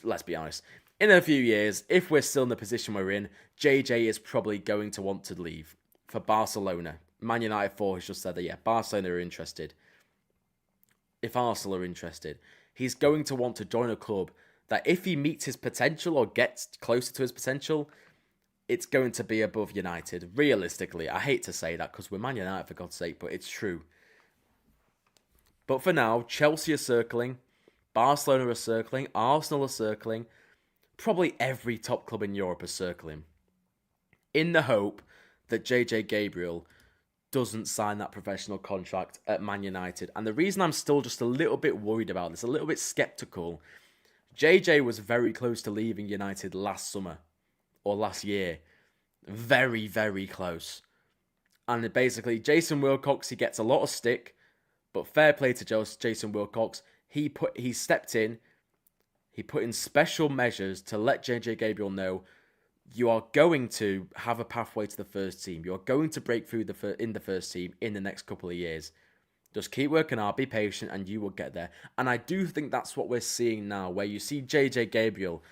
let's be honest. In a few years, if we're still in the position we're in, JJ is probably going to want to leave for Barcelona. Man United 4 has just said that, yeah, Barcelona are interested. If Arsenal are interested, he's going to want to join a club that if he meets his potential or gets closer to his potential, it's going to be above United. Realistically, I hate to say that because we're Man United for God's sake, but it's true. But for now, Chelsea are circling, Barcelona are circling, Arsenal are circling, probably every top club in Europe are circling, in the hope that JJ Gabriel doesn't sign that professional contract at Man United. And the reason I'm still just a little bit worried about this, a little bit skeptical, JJ was very close to leaving United last summer or last year. Very, very close. And basically, Jason Wilcox, he gets a lot of stick, but fair play to Jason Wilcox. He stepped in, he put in special measures to let JJ Gabriel know, you are going to have a pathway to the first team. You're going to break through in the first team in the next couple of years. Just keep working hard, be patient, and you will get there. And I do think that's what we're seeing now, where you see JJ Gabriel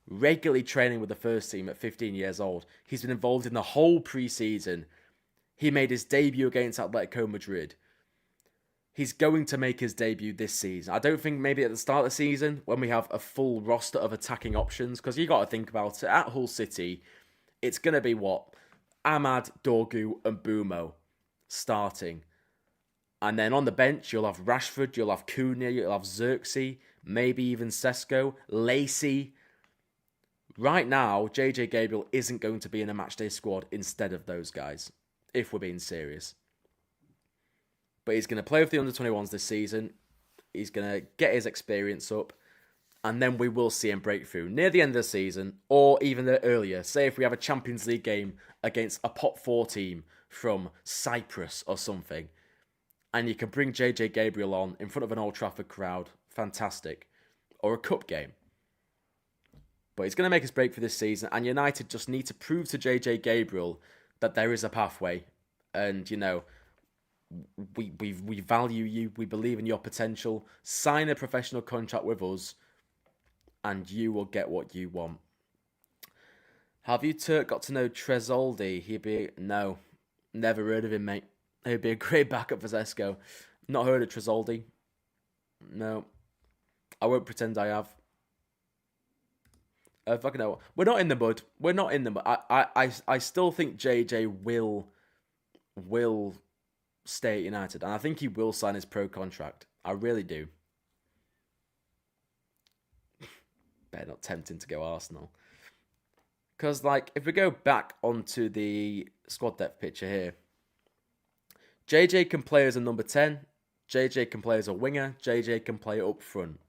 regularly training with the first team at 15 years old. He's been involved in the whole pre-season. He made his debut against Atletico Madrid. He's going to make his debut this season. I don't think maybe at the start of the season, when we have a full roster of attacking options, because you got to think about it, at Hull City, it's going to be what? Ahmad, Dorgu, and Bumo starting. And then on the bench, you'll have Rashford, you'll have Cunha, you'll have Xerxes, maybe even Sesko, Lacey. Right now, JJ Gabriel isn't going to be in a matchday squad instead of those guys, if we're being serious. But he's going to play with the under-21s this season. He's going to get his experience up. And then we will see him break through near the end of the season, or even earlier. Say if we have a Champions League game against a Pot 4 team from Cyprus or something, and you can bring JJ Gabriel on in front of an Old Trafford crowd, fantastic. Or a cup game. But he's going to make his break for this season, and United just need to prove to JJ Gabriel that there is a pathway. And, you know, we value you, we believe in your potential. Sign a professional contract with us, and you will get what you want. Have you, Turk, got to know Tresoldi? No, never heard of him, mate. He'd be a great backup for Sesko. Not heard of Tresoldi. No, I won't pretend I have. Fucking hell. We're not in the mud. We're not in the mud. I still think JJ will stay at United. And I think he will sign his pro contract. I really do. Better not tempt him to go Arsenal. Because, like, if we go back onto the squad depth picture here, JJ can play as a number 10. JJ can play as a winger. JJ can play up front.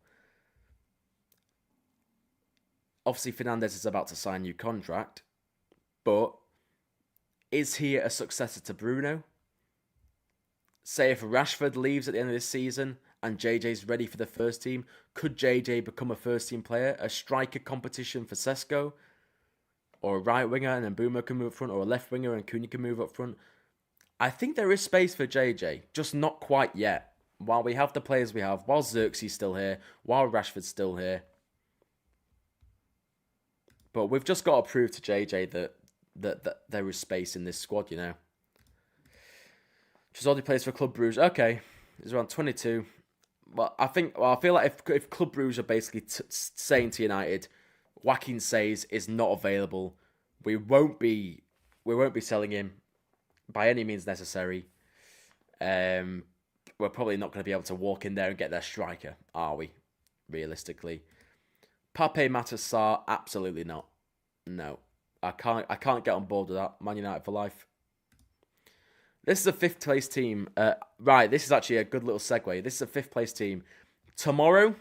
Obviously, Fernandes is about to sign a new contract. But is he a successor to Bruno? Say if Rashford leaves at the end of this season and JJ's ready for the first team, could JJ become a first team player? A striker competition for Sesko? Or a right winger and then Boomer can move up front? Or a left winger and Cunha can move up front? I think there is space for JJ, just not quite yet. While we have the players we have, while Xerxes still here, while Rashford's still here. But we've just got to prove to JJ that there is space in this squad, you know. Tresoldi plays for Club Brugge. Okay, he's around 22. I feel like if Club Brugge are basically saying to United, Joaquin Says is not available, we won't be selling him by any means necessary. We're probably not going to be able to walk in there and get their striker, are we? Realistically, Pape Matar Sarr, absolutely not. No, I can't get on board with that. Man United for life. This is a 5th place team. Right, this is actually a good little segue. This is a 5th place team. Tomorrow,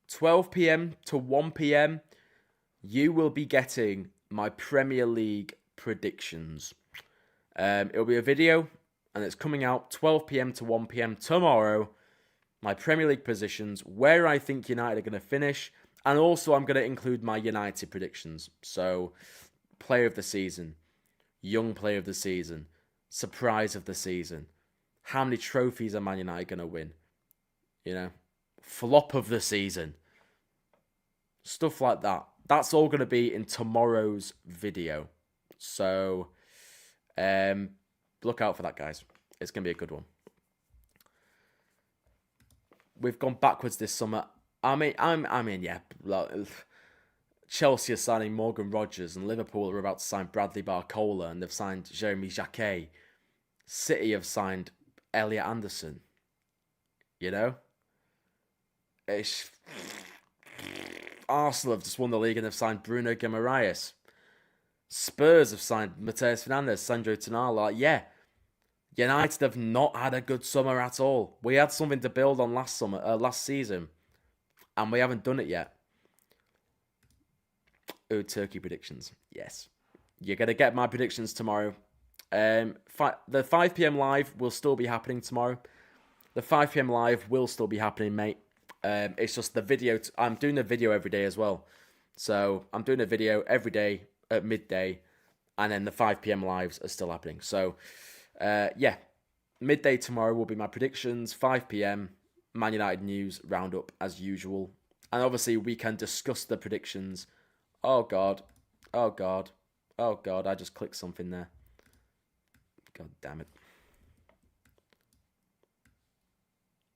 12 p.m. to 1 p.m, you will be getting my Premier League predictions. It'll be a video, and it's coming out 12 p.m. to 1 p.m. tomorrow. My Premier League positions, where I think United are going to finish, and also I'm going to include my United predictions. So, player of the season, young player of the season, surprise of the season, how many trophies are Man United going to win? You know, flop of the season, stuff like that. That's all going to be in tomorrow's video. So, look out for that, guys. It's going to be a good one. We've gone backwards this summer. I mean, yeah. Chelsea are signing Morgan Rogers, and Liverpool are about to sign Bradley Barcola, and they've signed Jeremy Jacquet. City have signed Elliot Anderson. You know? Arsenal have just won the league and have signed Bruno Guimaraes. Spurs have signed Matheus Fernandes, Sandro Tonali. Yeah, United have not had a good summer at all. We had something to build on last season, and we haven't done it yet. Oh, Turkey predictions. Yes. You're going to get my predictions tomorrow. The 5 p.m. live will still be happening tomorrow. The 5 p.m. live will still be happening, mate. It's just the video. I'm doing a video every day as well. So I'm doing a video every day at midday. And then the 5 p.m. lives are still happening. So, yeah. Midday tomorrow will be my predictions. 5 p.m. Man United news roundup as usual. And obviously we can discuss the predictions. Oh, God. Oh, God. Oh, God. I just clicked something there. God damn it.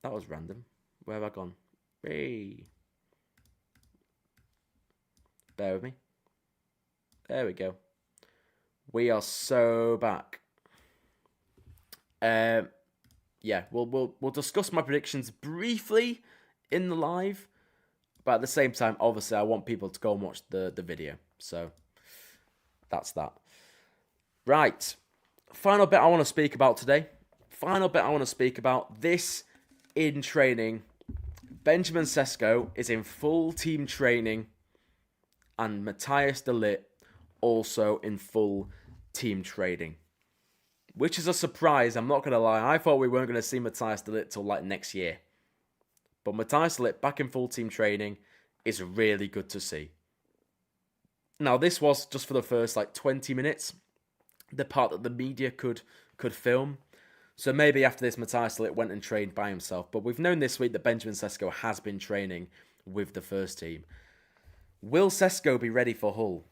That was random. Where have I gone? Hey. Bear with me. There we go. We are so back. Yeah, we'll discuss my predictions briefly in the live, but at the same time, obviously, I want people to go and watch the video. So that's that. Right. Final bit I want to speak about today. This in training. Benjamin Sesko is in full team training, and Matthias de Ligt also in full team training. Which is a surprise, I'm not going to lie. I thought we weren't going to see Matthias de Ligt till like next year. But Matthias de Ligt back in full team training is really good to see. Now, this was just for the first like 20 minutes. The part that the media could film. So maybe after this, Matthias de Ligt went and trained by himself. But we've known this week that Benjamin Sesko has been training with the first team. Will Sesko be ready for Hull?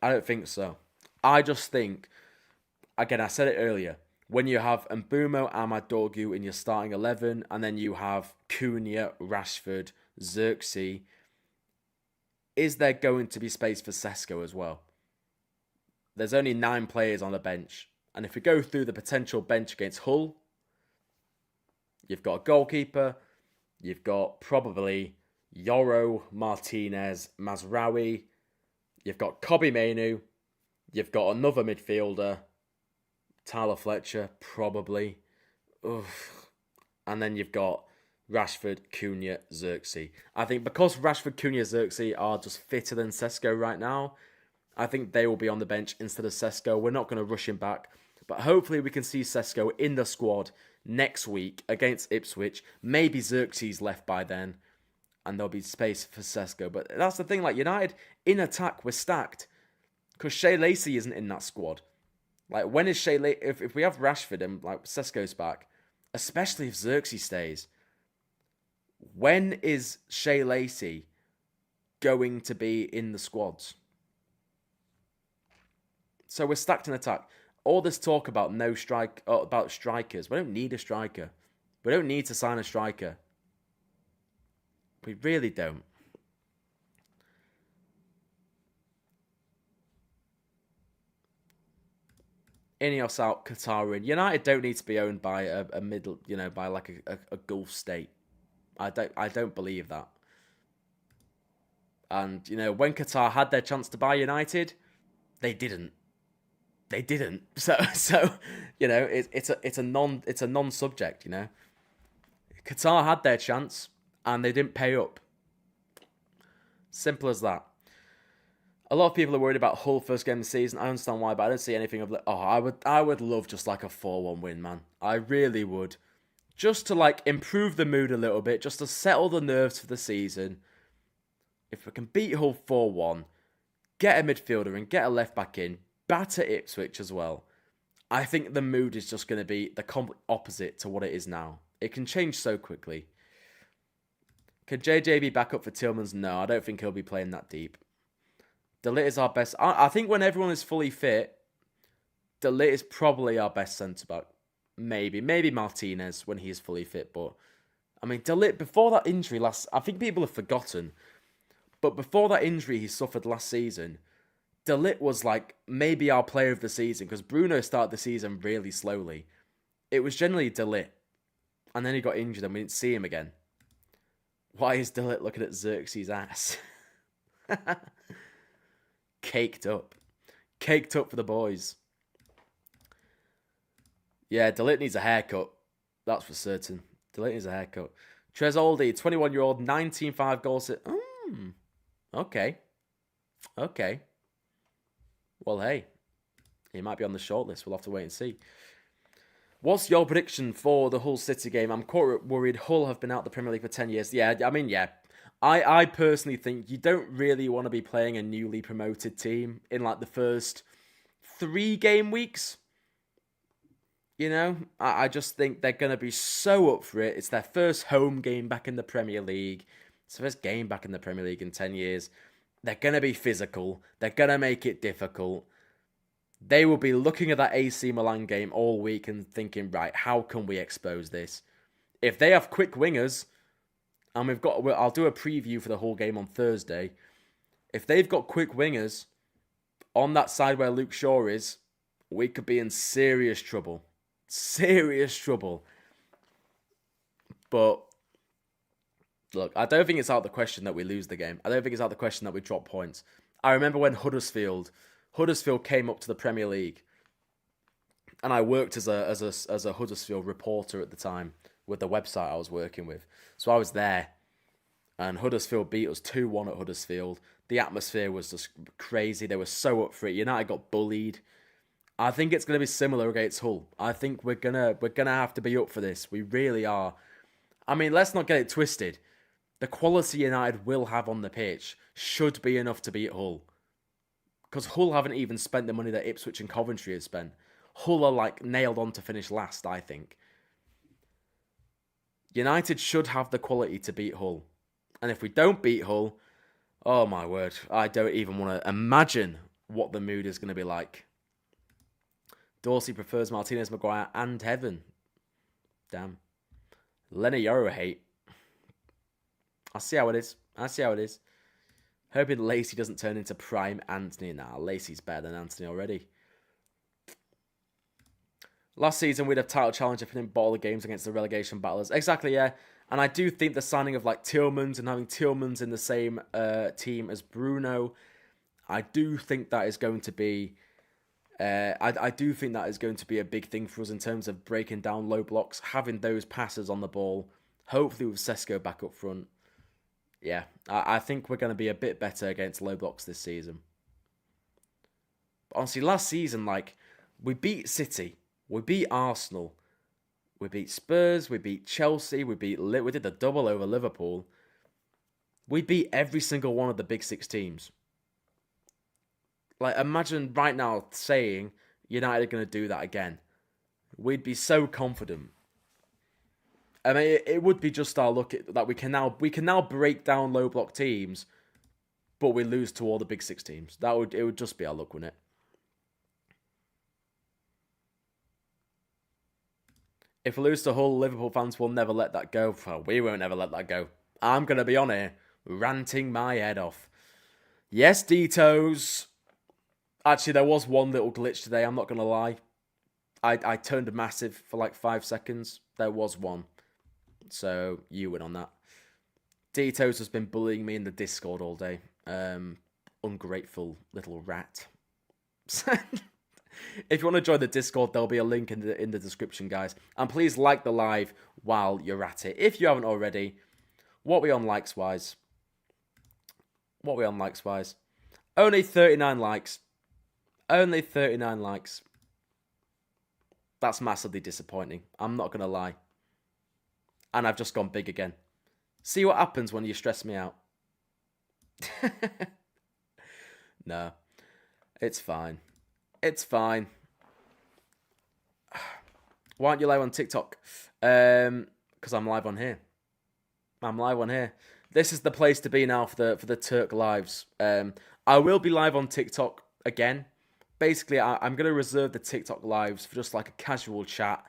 I don't think so. I just think, again, I said it earlier, when you have Mbeumo, Ahmad Dorgu in your starting 11, and then you have Cunha, Rashford, Xerxes, is there going to be space for Sesko as well? There's only 9 players on the bench. And if we go through the potential bench against Hull, you've got a goalkeeper, you've got probably Yoro, Martinez, Mazraoui, you've got Kobbie Mainoo, you've got another midfielder, Tyler Fletcher, probably. Ugh. And then you've got Rashford, Cunha, Xerxes. I think because Rashford, Cunha, Xerxes are just fitter than Sesko right now, I think they will be on the bench instead of Sesko. We're not going to rush him back. But hopefully we can see Sesko in the squad next week against Ipswich. Maybe Xerxes left by then. And there'll be space for Sesko. But that's the thing, like United, in attack, we're stacked. Because Shea Lacey isn't in that squad. Like, when is Shea Lacey... If we have Rashford and like Sesko's back, especially if Xerxes stays, when is Shea Lacey going to be in the squads? So we're stacked in attack. All this talk about about strikers. We don't need a striker. We don't need to sign a striker. We really don't. Ineos out, Qatar in. United don't need to be owned by a middle, by like a Gulf state. I don't believe that. And when Qatar had their chance to buy United, they didn't. They didn't. So it's a non-subject. Qatar had their chance and they didn't pay up. Simple as that. A lot of people are worried about Hull first game of the season. I understand why, but I don't see anything of I would love just like a 4-1 win, man. I really would. Just to like improve the mood a little bit, just to settle the nerves for the season. If we can beat Hull 4-1, get a midfielder and get a left back in, batter Ipswich as well, I think the mood is just going to be the complete opposite to what it is now. It can change so quickly. Can JJ be back up for Tillmans? No, I don't think he'll be playing that deep. De Ligt is our best. I think when everyone is fully fit, De Ligt is probably our best centre-back. Maybe Martinez when he is fully fit. But, I mean, De Ligt, before that injury I think people have forgotten, but before that injury he suffered last season, De Ligt was like maybe our player of the season because Bruno started the season really slowly. It was generally De Ligt. and then he got injured and we didn't see him again. Why is Dillet looking at Xerxes' ass? Caked up. Caked up for the boys. Yeah, Dillet needs a haircut. That's for certain. Dillet needs a haircut. Tresoldi, 21-year-old, 19-5 goals. Okay. Okay. Well, hey. He might be on the shortlist. We'll have to wait and see. What's your prediction for the Hull City game? I'm quite worried. Hull have been out of the Premier League for 10 years. Yeah, I mean, yeah. I personally think you don't really want to be playing a newly promoted team in like the first 3 game weeks. You know, I just think they're going to be so up for it. It's their first home game back in the Premier League. It's the first game back in the Premier League in 10 years. They're going to be physical. They're going to make it difficult. They will be looking at that AC Milan game all week and thinking, right, how can we expose this? If they have quick wingers, and I'll do a preview for the whole game on Thursday. If they've got quick wingers on that side where Luke Shaw is, we could be in serious trouble. Serious trouble. But look, I don't think it's out of the question that we lose the game. I don't think it's out of the question that we drop points. I remember when Huddersfield came up to the Premier League, and I worked as a Huddersfield reporter at the time with the website I was working with. So I was there, and Huddersfield beat us 2-1 at Huddersfield. The atmosphere was just crazy. They were so up for it. United got bullied. I think it's going to be similar against Hull. I think we're gonna have to be up for this. We really are. I mean, let's not get it twisted. The quality United will have on the pitch should be enough to beat Hull. Because Hull haven't even spent the money that Ipswich and Coventry have spent. Hull are like nailed on to finish last, I think. United should have the quality to beat Hull. And if we don't beat Hull, oh my word, I don't even want to imagine what the mood is going to be like. Dorsey prefers Martinez, Maguire, and Heaven. Damn. Lenny Yoro hate. I see how it is. Hoping Lacey doesn't turn into prime Anthony. Nah, Lacey's better than Anthony already. Last season, we'd have title challenge if we didn't bottle the games against the relegation battlers. Exactly, yeah. And I do think the signing of like Tillmans and having Tillmans in the same team as Bruno, I do think that is going to be... I do think that is going to be a big thing for us in terms of breaking down low blocks, having those passes on the ball, hopefully with Sesko back up front. Yeah, I think we're going to be a bit better against low blocks this season. But honestly, last season, like, we beat City, we beat Arsenal, we beat Spurs, we beat Chelsea, we did the double over Liverpool. We beat every single one of the big 6 teams. Like, imagine right now saying United are going to do that again. We'd be so confident. I mean, it would be just our luck that we can now break down low block teams, but we lose to all the big 6 teams. It would just be our luck, wouldn't it? If we lose to Hull, Liverpool fans will never let that go. Well, we won't ever let that go. I'm going to be on here ranting my head off. Yes, Ditos. Actually, there was one little glitch today, I'm not going to lie. I turned massive for like 5 seconds. There was one. So, you win on that. Ditos has been bullying me in the Discord all day. Ungrateful little rat. If you want to join the Discord, there'll be a link in the description, guys. And please like the live while you're at it. If you haven't already, what are we on likes-wise? Only 39 likes. Only 39 likes. That's massively disappointing. I'm not going to lie. And I've just gone big again. See what happens when you stress me out. No. It's fine. It's fine. Why aren't you live on TikTok? Because I'm live on here. This is the place to be now for the Turk lives. I will be live on TikTok again. Basically, I'm going to reserve the TikTok lives for just like a casual chat.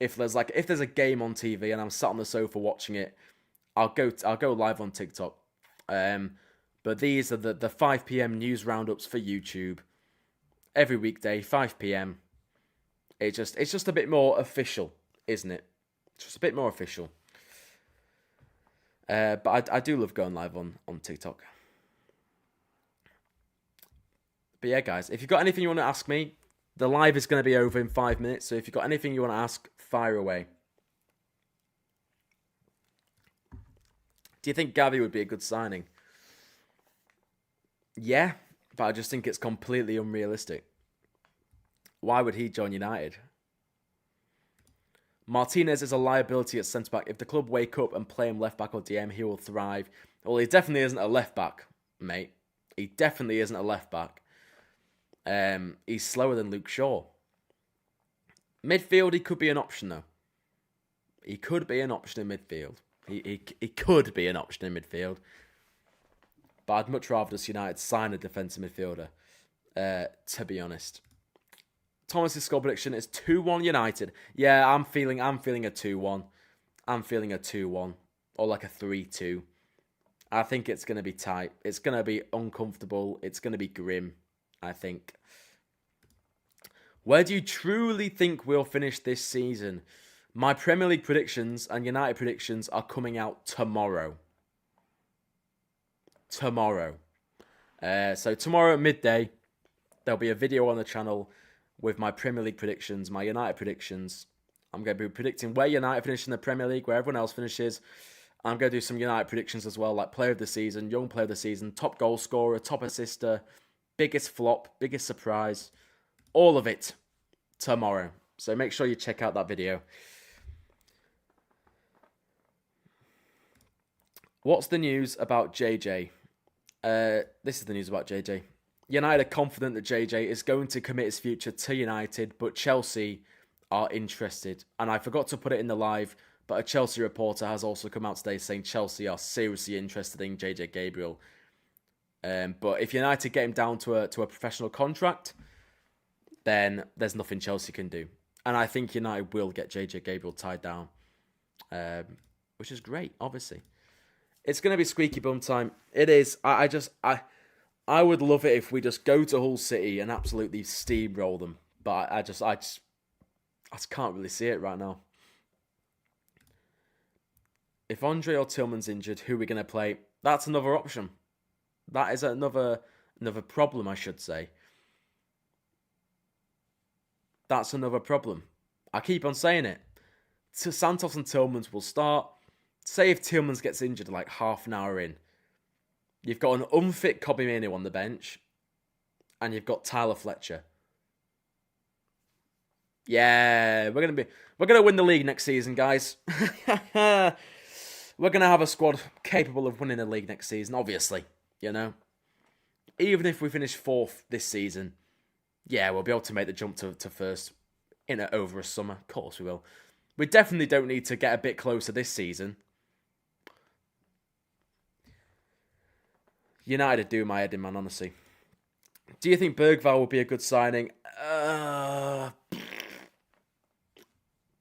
If there's a game on TV and I'm sat on the sofa watching it, I'll go live on TikTok. But these are the 5 p.m. news roundups for YouTube. Every weekday, 5 p.m. It's just a bit more official, isn't it? Just a bit more official. But I do love going live on TikTok. But yeah, guys, if you've got anything you want to ask me, the live is going to be over in 5 minutes. So if you've got anything you want to ask, fire away. Do you think Gavi would be a good signing? Yeah, but I just think it's completely unrealistic. Why would he join United? Martinez is a liability at centre-back. If the club wake up and play him left-back or DM, he will thrive. Well, he definitely isn't a left-back, mate. He definitely isn't a left-back. He's slower than Luke Shaw. Midfield, he could be an option, though. He could be an option in midfield. He could be an option in midfield. But I'd much rather just United sign a defensive midfielder, to be honest. Thomas's score prediction is 2-1 United. Yeah, I'm feeling a 2-1. I'm feeling a 2-1 or like a 3-2. I think it's going to be tight. It's going to be uncomfortable. It's going to be grim, I think. Where do you truly think we'll finish this season? My Premier League predictions and United predictions are coming out tomorrow. So tomorrow at midday, there'll be a video on the channel with my Premier League predictions, my United predictions. I'm going to be predicting where United finish in the Premier League, where everyone else finishes. I'm going to do some United predictions as well, like player of the season, young player of the season, top goal scorer, top assister, biggest flop, biggest surprise, all of it tomorrow. So make sure you check out that video. What's the news about JJ? This is the news about JJ. United are confident that JJ is going to commit his future to United, but Chelsea are interested. And I forgot to put it in the live, but a Chelsea reporter has also come out today saying Chelsea are seriously interested in JJ Gabriel. But if United get him down to a professional contract, then there's nothing Chelsea can do. And I think United will get JJ Gabriel tied down, which is great, obviously. It's going to be squeaky bum time. It is. I would love it if we just go to Hull City and absolutely steamroll them. But I just can't really see it right now. If Andre or Tillman's injured, who are we going to play? That's another option. That is another problem, I should say. That's another problem. I keep on saying it. Santos and Tillmans will start. Say if Tillmans gets injured like half an hour in, you've got an unfit Kobbie Mainoo on the bench, and you've got Tyler Fletcher. Yeah, we're gonna win the league next season, guys. We're gonna have a squad capable of winning the league next season, obviously. You know, even if we finish 4th this season, yeah, we'll be able to make the jump to first over a summer. Of course we will. We definitely don't need to get a bit closer this season. United do my head in, man, honestly. Do you think Bergvall will be a good signing?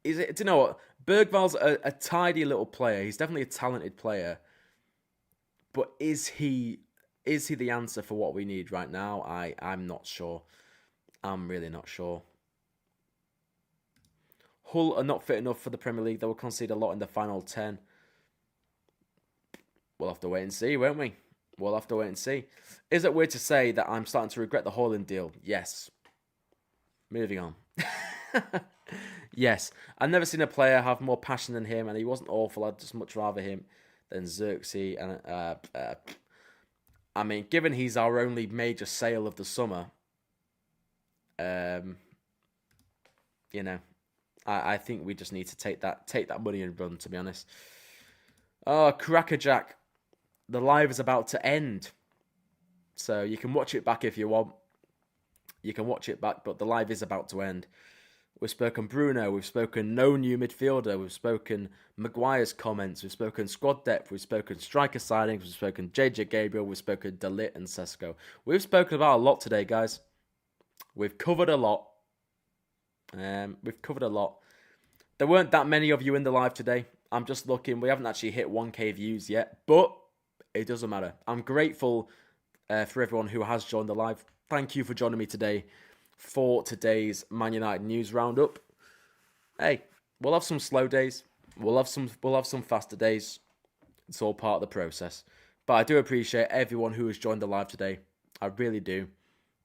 Is it? Do you know what? Bergvall's a tidy little player. He's definitely a talented player. But is he the answer for what we need right now? I'm not sure. I'm really not sure. Hull are not fit enough for the Premier League. They will concede a lot in the final 10. We'll have to wait and see, won't we? We'll have to wait and see. Is it weird to say that I'm starting to regret the Haaland deal? Yes. Moving on. Yes. I've never seen a player have more passion than him, and he wasn't awful. I'd just much rather him than Xerxes. And I mean, given he's our only major sale of the summer, you know, I think we just need to take that money and run, to be honest. Oh, Crackerjack. The live is about to end. So you can watch it back if you want. You can watch it back, but the live is about to end. We've spoken Bruno. We've spoken no new midfielder. We've spoken Maguire's comments. We've spoken squad depth. We've spoken striker signings. We've spoken JJ Gabriel. We've spoken De Ligt and Sesko. We've spoken about a lot today, guys. We've covered a lot. There weren't that many of you in the live today. I'm just looking. We haven't actually hit 1K views yet, but it doesn't matter. I'm grateful for everyone who has joined the live. Thank you for joining me today for today's Man United news roundup. Hey, we'll have some slow days. We'll have some faster days. It's all part of the process. But I do appreciate everyone who has joined the live today. I really do.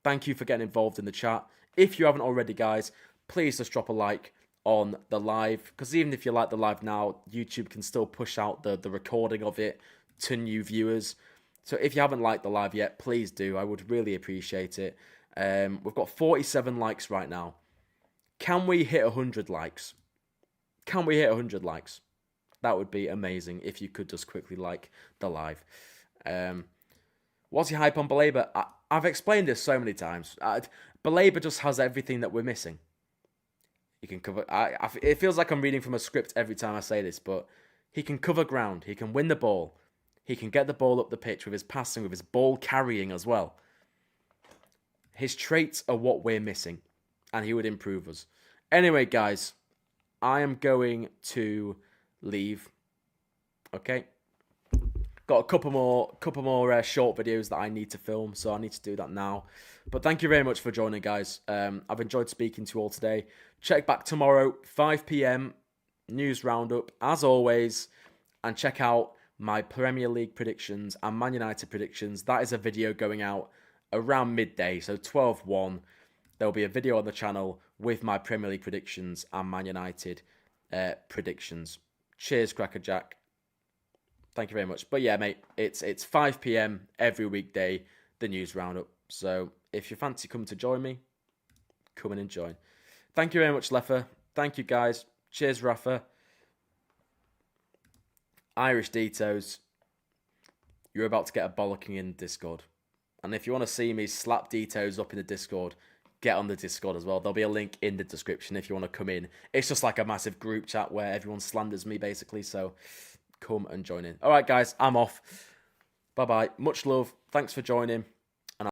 Thank you for getting involved in the chat. If you haven't already, guys, please just drop a like on the live. Because even if you like the live now, YouTube can still push out the recording of it to new viewers. So if you haven't liked the live yet, please do. I would really appreciate it. We've got 47 likes right now. Can we hit 100 likes? Can we hit 100 likes? That would be amazing if you could just quickly like the live. What's your hype on Belabor? I've explained this so many times. Belabor just has everything that we're missing. He can cover... it feels like I'm reading from a script every time I say this, but he can cover ground. He can win the ball. He can get the ball up the pitch with his passing, with his ball carrying as well. His traits are what we're missing, and he would improve us. Anyway, guys, I am going to leave. Okay. Got a couple more short videos that I need to film, so I need to do that now. But thank you very much for joining, guys. I've enjoyed speaking to you all today. Check back tomorrow, 5 p.m, news roundup, as always. And check out my Premier League predictions and Man United predictions. That is a video going out around midday, so 12:01. There'll be a video on the channel with my Premier League predictions and Man United predictions. Cheers, Crackerjack. Thank you very much. But yeah, mate, it's 5 p.m. every weekday, the news roundup. So if you fancy coming to join me, come in and join. Thank you very much, Leffer. Thank you, guys. Cheers, Rafa. Irish Ditos, you're about to get a bollocking in Discord. And if you want to see me slap Ditos up in the Discord, get on the Discord as well. There'll be a link in the description if you want to come in. It's just like a massive group chat where everyone slanders me, basically. So come and join in. All right, guys, I'm off. Bye-bye. Much love. Thanks for joining.